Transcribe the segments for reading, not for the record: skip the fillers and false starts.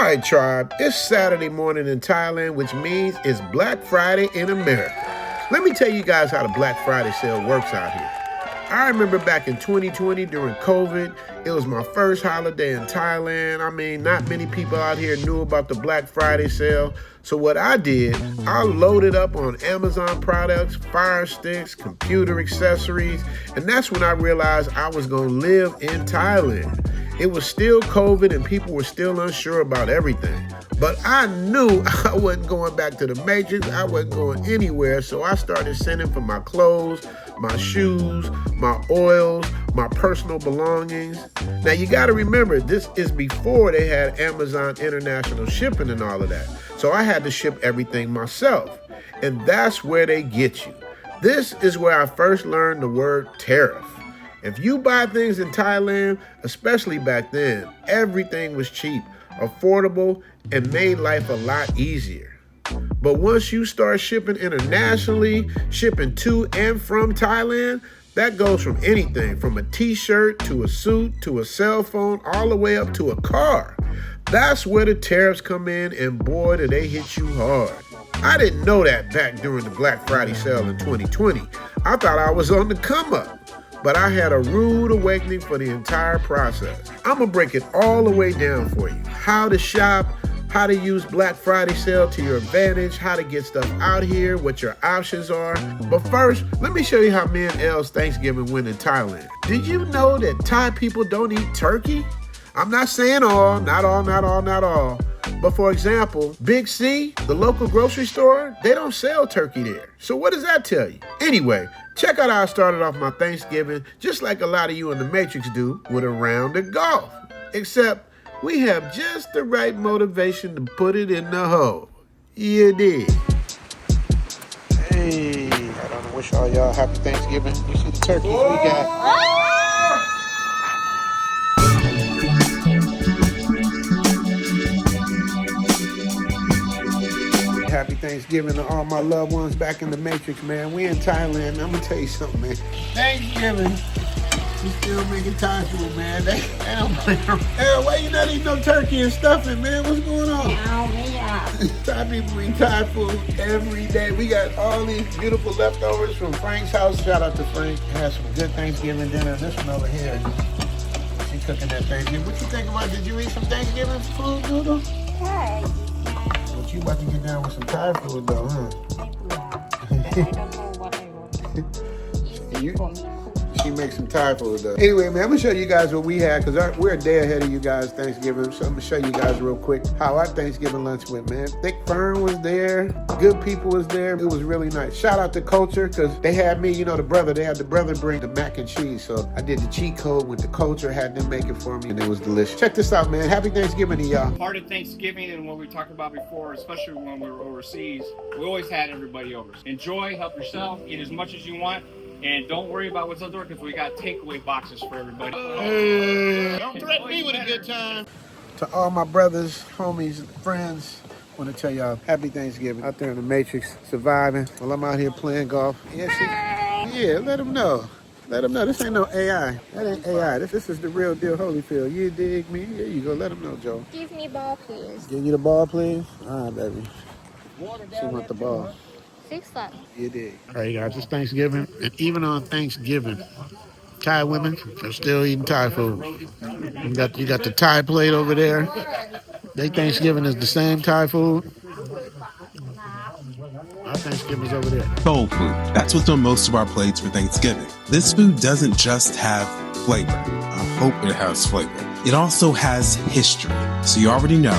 Alright tribe, it's Saturday morning in Thailand, which means it's Black Friday in America. Let me tell you guys how the Black Friday sale works out here. I remember back in 2020 during COVID, it was my first holiday in Thailand. I mean, not many people out here knew about the Black Friday sale. So what I did, I loaded up on Amazon products, Fire Sticks, computer accessories, and that's when I realized I was gonna live in Thailand. It was still COVID and people were still unsure about everything. But I knew I wasn't going back to the Matrix. I wasn't going anywhere. So I started sending for my clothes, my shoes, my oils, my personal belongings. Now you got to remember, this is before they had Amazon international shipping and all of that. So I had to ship everything myself. And that's where they get you. This is where I first learned the word tariff. If you buy things in Thailand, especially back then, everything was cheap, affordable, and made life a lot easier. But once you start shipping internationally, shipping to and from Thailand, that goes from anything from a t-shirt to a suit to a cell phone, all the way up to a car. That's where the tariffs come in, and boy, do they hit you hard. I didn't know that back during the Black Friday sale in 2020. I thought I was on the come up. But I had a rude awakening for the entire process. I'm gonna break it all the way down for you. How to shop, how to use Black Friday sale to your advantage, how to get stuff out here, what your options are. But first, let me show you how me and Elle's Thanksgiving went in Thailand. Did you know that Thai people don't eat turkey? I'm not saying all, not all. But for example, Big C, the local grocery store, they don't sell turkey there. So what does that tell you? Anyway, check out how I started off my Thanksgiving, just like a lot of you in the Matrix do, with a round of golf. Except we have just the right motivation to put it in the hole. You dig? Hey, I don't know, wish all y'all happy Thanksgiving. You see the turkeys we got. Happy Thanksgiving to all my loved ones back in the Matrix, man. We in Thailand. I'm gonna tell you something, man. Thanksgiving, we still making time for it, man. They don't play around. Hey, why you not eating no turkey and stuffing, man? What's going on? Thai people eat Thai food every day. We got all these beautiful leftovers from Frank's house. Shout out to Frank. Had some good Thanksgiving dinner. This one over here, she cooking that Thanksgiving. What you think about? Did you eat some Thanksgiving food, Doodle? Yeah. You about to get down with some Thai food though, huh? I don't know what I want. She makes some Thai food though. Anyway, man, I'm gonna show you guys what we had, because we're a day ahead of you guys Thanksgiving. So I'm gonna show you guys real quick how our Thanksgiving lunch went, man. Thick Fern was there, good people was there. It was really nice. Shout out to Culture, because they had me, you know, they had the brother bring the mac and cheese. So I did the cheat code with the Culture, had them make it for me, and it was delicious. Check this out, man. Happy Thanksgiving to y'all. Part of Thanksgiving and what we talked about before, especially when we were overseas, we always had everybody over. Enjoy, help yourself, eat as much as you want. And don't worry about what's out there, because we got takeaway boxes for everybody. Don't threaten me with a good time. To all my brothers, homies, friends, I want to tell y'all happy Thanksgiving. Out there in the Matrix, surviving while I'm out here playing golf. Yeah, let them know. Let them know. This ain't no AI. That ain't AI. This is the real deal, Holyfield. You dig me? There you go. Let them know, Joe. Give me ball, please. Give you the ball, please? All right, baby. She want the ball. 6 bucks. You did. All right, guys, it's Thanksgiving. And even on Thanksgiving, Thai women are still eating Thai food. You got the Thai plate over there. Their Thanksgiving is the same Thai food. Our Thanksgiving's over there. Soul food. That's what's on most of our plates for Thanksgiving. This food doesn't just have flavor. I hope it has flavor. It also has history. So you already know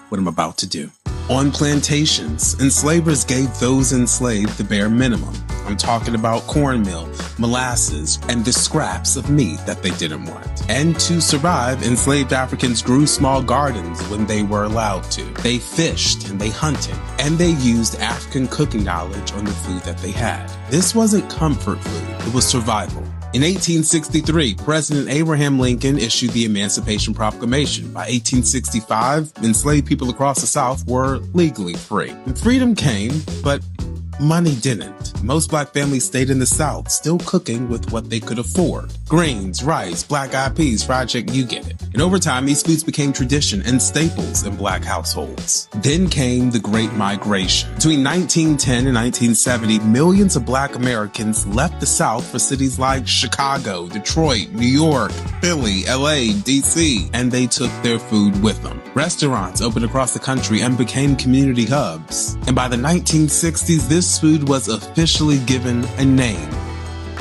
what I'm about to do. On plantations, enslavers gave those enslaved the bare minimum. I'm talking about cornmeal, molasses, and the scraps of meat that they didn't want. And to survive, enslaved Africans grew small gardens when they were allowed to. They fished and they hunted, and they used African cooking knowledge on the food that they had. This wasn't comfort food, it was survival. In 1863, President Abraham Lincoln issued the Emancipation Proclamation. By 1865, enslaved people across the South were legally free. And freedom came, but money didn't. Most black families stayed in the South, still cooking with what they could afford. Greens, rice, black-eyed peas, fried chicken, you get it. And over time, these foods became tradition and staples in black households. Then came the Great Migration. Between 1910 and 1970, millions of black Americans left the South for cities like Chicago, Detroit, New York, Philly, LA, DC, and they took their food with them. Restaurants opened across the country and became community hubs. And by the 1960s, this food was officially given a name: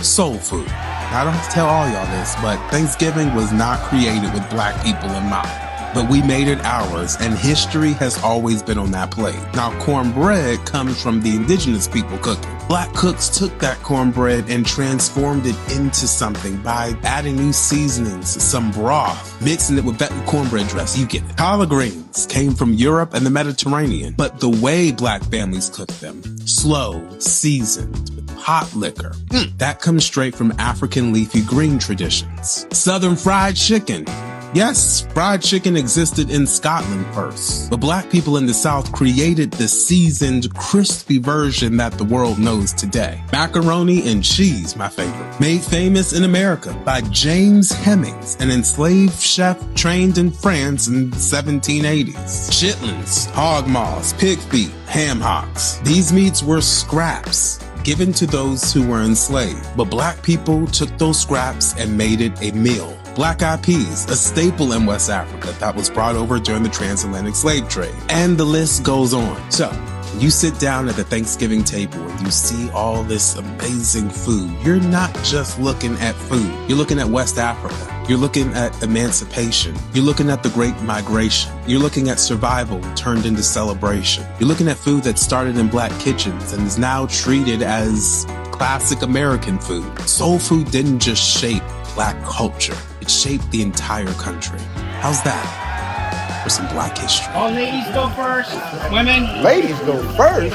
soul food. Now, I don't have to tell all y'all this, but Thanksgiving was not created with black people in mind. But we made it ours, and history has always been on that plate. Now, cornbread comes from the indigenous people cooking. Black cooks took that cornbread and transformed it into something by adding new seasonings, some broth, mixing it with that cornbread dress. You get it. Collard greens came from Europe and the Mediterranean, but the way black families cooked them, slow, seasoned, with hot liquor, that comes straight from African leafy green traditions. Southern fried chicken. Yes, fried chicken existed in Scotland first, but black people in the South created the seasoned, crispy version that the world knows today. Macaroni and cheese, my favorite, made famous in America by James Hemings, an enslaved chef trained in France in the 1780s. Chitlins, hog maws, pig feet, ham hocks. These meats were scraps given to those who were enslaved, but black people took those scraps and made it a meal. Black-eyed peas, a staple in West Africa that was brought over during the transatlantic slave trade. And the list goes on. So, when you sit down at the Thanksgiving table and you see all this amazing food, you're not just looking at food. You're looking at West Africa. You're looking at emancipation. You're looking at the Great Migration. You're looking at survival turned into celebration. You're looking at food that started in black kitchens and is now treated as classic American food. Soul food didn't just shape black culture. It shaped the entire country. How's that for some black history? All ladies go first. Women. Ladies go first.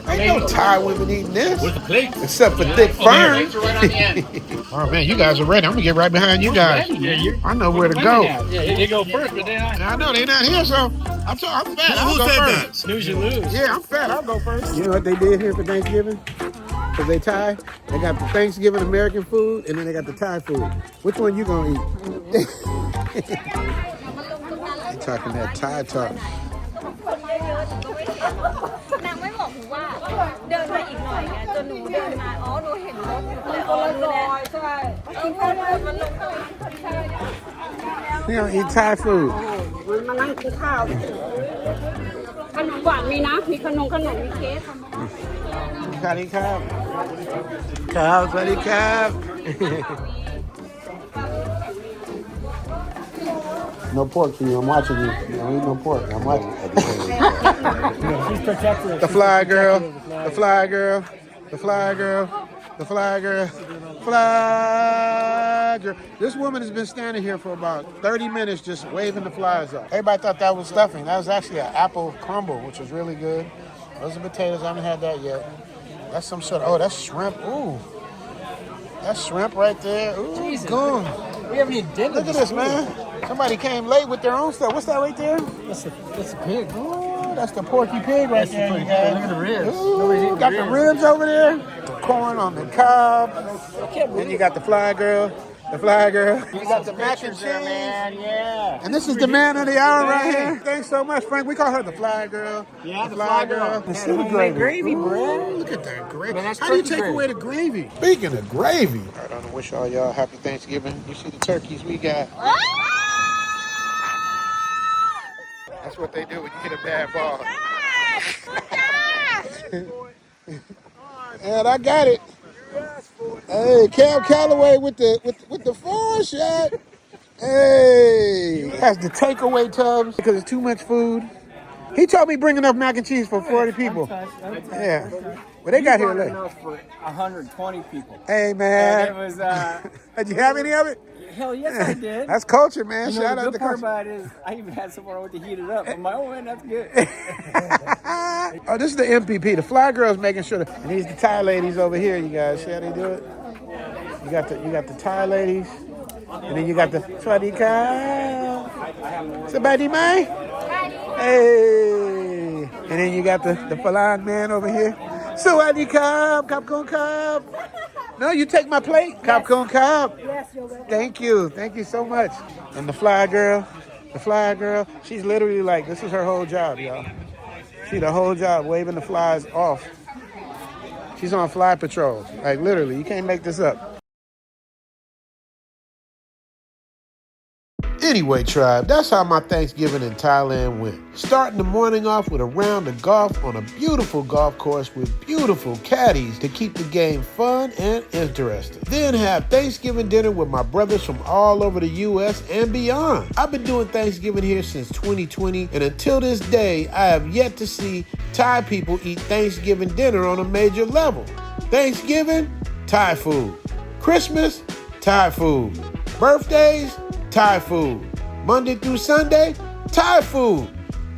Ain't no Thai women eating this. With the plates. Except for Thick Fern. Plates are right on the end. Oh man, you guys are ready. I'm gonna get right behind you guys. I know where to go. Yeah, they go first, but they're not. I know they're not here, so I'm fat. I'll go first. Snooze, you lose. Yeah, I'm fat. I'll go first. You know what they did here for Thanksgiving? Because they Thai. They got the Thanksgiving American food, and then they got the Thai food. Which one you gonna eat? They talking that Thai talk. นางไม่บอกหนูว่าเดินมาอีกหน่อยไงจนหนูเดินมาอ๋อหนูเห็นรถอยู่เลยอ๋อรู้แล้วใช่มันลง They don't eat Thai food. มานั่งกินข้าวขนมหวานมีนะมีขนมมีเค้ก สวัสดีครับครับสวัสดีครับ No pork for you. I'm watching you. You don't eat no pork. I'm watching. The fly girl. The fly girl. The fly girl. The fly girl. Fly girl. This woman has been standing here for about 30 minutes just waving the flies up. Everybody thought that was stuffing. That was actually an apple crumble, which was really good. Those are potatoes. I haven't had that yet. That's some sort of, oh, that's shrimp. Ooh. That's shrimp right there. Ooh, good. We haven't eaten dinner. Look at this, man. Somebody came late with their own stuff. What's that right there? That's a pig. Ooh, that's the porky pig right there, you guys. Look at the ribs. Ooh, got the ribs over there. The corn on the cob. Then you got the fly girl. The fly girl. You got the mac and cheese. Man, yeah. And this is the man of the hour right here. Thanks so much, Frank. We call her the fly girl. Yeah, the fly girl. The seaweed gravy, bro. Look at that gravy. How do you take away the gravy? Speaking of gravy. All right, I want to wish all y'all happy Thanksgiving. You see the turkeys we got. That's what they do when you hit a bad ball. And I got it. Hey, Cam Calloway with the 4 shot. Hey, has the takeaway tubs because it's too much food. He told me bring enough mac and cheese for 40 people. Yeah, well they got here late. For 120 people. Hey man, And it was. Did you have any of it? Hell yes, I did. That's culture, man. You know, Shout the out to good part culture. about it is I even had someone with to heat it up. On my own end, that's good. Oh, this is the MPP. The fly girl's making sure that, and these the Thai ladies over here. You guys see how they do it? You got the Thai ladies, and then you got the Swadika. Somebody mai? Hey, and then you got the Falang man over here. Sawadee Kab, Kapkun Kab. No, you take my plate. Kapkun Kab. Yes, you're welcome. Thank you so much. And the fly girl, she's literally like, this is her whole job, y'all. She the whole job, waving the flies off. She's on fly patrol. Like literally, you can't make this up. Anyway, tribe, that's how my Thanksgiving in Thailand went. Starting the morning off with a round of golf on a beautiful golf course with beautiful caddies to keep the game fun and interesting. Then have Thanksgiving dinner with my brothers from all over the U.S. and beyond. I've been doing Thanksgiving here since 2020, and until this day, I have yet to see Thai people eat Thanksgiving dinner on a major level. Thanksgiving, Thai food. Christmas, Thai food. Birthdays, Thai food. Monday through Sunday, Thai food.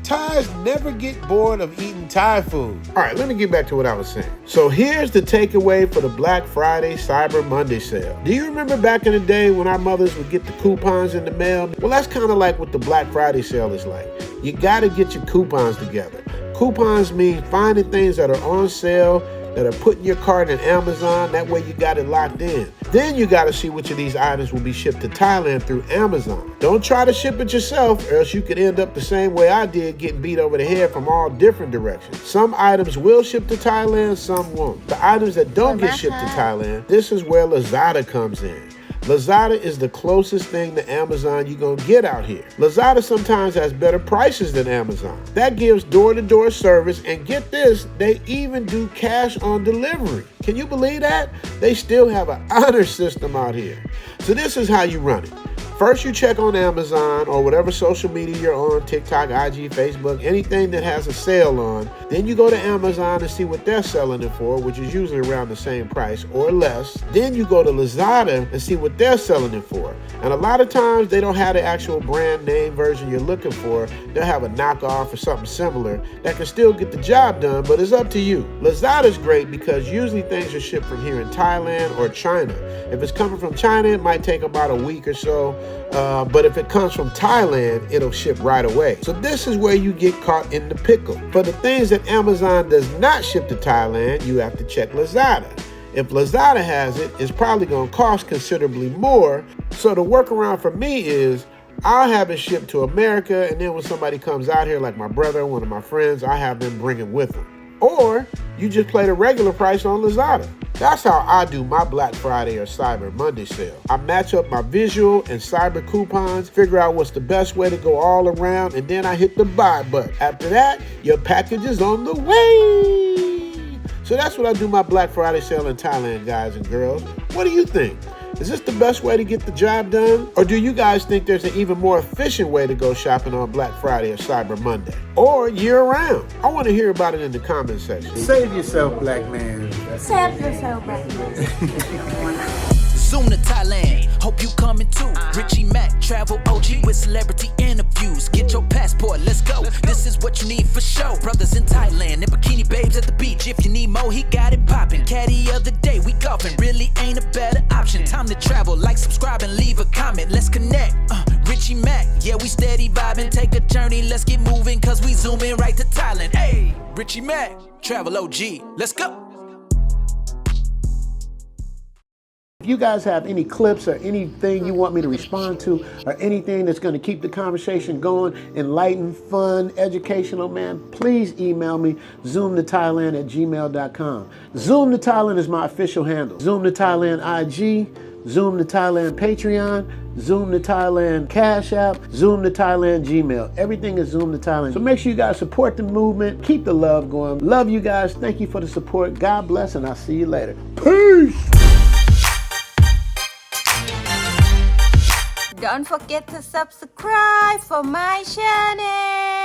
Thais never get bored of eating Thai food. All right, let me get back to what I was saying. So here's the takeaway for the Black Friday Cyber Monday sale. Do you remember back in the day when our mothers would get the coupons in the mail? Well, that's kind of like what the Black Friday sale is like. You got to get your coupons together. Coupons mean finding things that are on sale, that are put in your cart in Amazon. That way you got it locked in. Then you got to see which of these items will be shipped to Thailand through Amazon. Don't try to ship it yourself, or else you could end up the same way I did, getting beat over the head from all different directions. Some items will ship to Thailand, some won't. The items that don't get shipped to Thailand, this is where Lazada comes in. Lazada is the closest thing to Amazon you're going to get out here. Lazada sometimes has better prices than Amazon. That gives door-to-door service, and get this, they even do cash on delivery. Can you believe that? They still have an honor system out here. So this is how you run it. First, you check on Amazon or whatever social media you're on, TikTok, IG, Facebook, anything that has a sale on. Then you go to Amazon and see what they're selling it for, which is usually around the same price or less. Then you go to Lazada and see what they're selling it for. And a lot of times they don't have the actual brand name version you're looking for. They'll have a knockoff or something similar that can still get the job done, but it's up to you. Lazada's great because usually things are shipped from here in Thailand or China. If it's coming from China, it might take about a week or so. But if it comes from Thailand, it'll ship right away. So this is where you get caught in the pickle. For the things that Amazon does not ship to Thailand, you have to check Lazada. If Lazada has it, it's probably going to cost considerably more. So the workaround for me is I'll have it shipped to America, and then when somebody comes out here, like my brother, one of my friends, I have them bring it with them. Or you just play the regular price on Lazada. That's how I do my Black Friday or Cyber Monday sale. I match up my visual and cyber coupons, figure out what's the best way to go all around, and then I hit the buy button. After that, your package is on the way. So that's what I do my Black Friday sale in Thailand, guys and girls. What do you think? Is this the best way to get the job done? Or do you guys think there's an even more efficient way to go shopping on Black Friday or Cyber Monday? Or year-round? I want to hear about it in the comment section. Save yourself, black man. Save yourself, black man. Zoom to Thailand, hope you coming too. Richie Mac, travel OG with celebrity interviews. Get your passport, let's go. This is what you need for show. Brothers in Thailand and bikini babes at the beach. If you need more, he got it poppin'. Caddy of the day, we golfing. Really ain't a better option. Time to travel, like, subscribe, and leave a comment. Let's connect. Richie Mac, yeah, we steady vibing. Take a journey, let's get moving, cause we zooming right to Thailand. Hey, Richie Mac, travel OG, let's go. If you guys have any clips or anything you want me to respond to, or anything that's going to keep the conversation going, enlightened, fun, educational, man, please email me, ZoomToThailand@gmail.com. Zoom to Thailand is my official handle. Zoom to Thailand IG, Zoom to Thailand Patreon, Zoom to Thailand Cash App, Zoom to Thailand Gmail. Everything is Zoom to Thailand. So make sure you guys support the movement. Keep the love going. Love you guys. Thank you for the support. God bless, and I'll see you later. Peace! Don't forget to subscribe for my channel.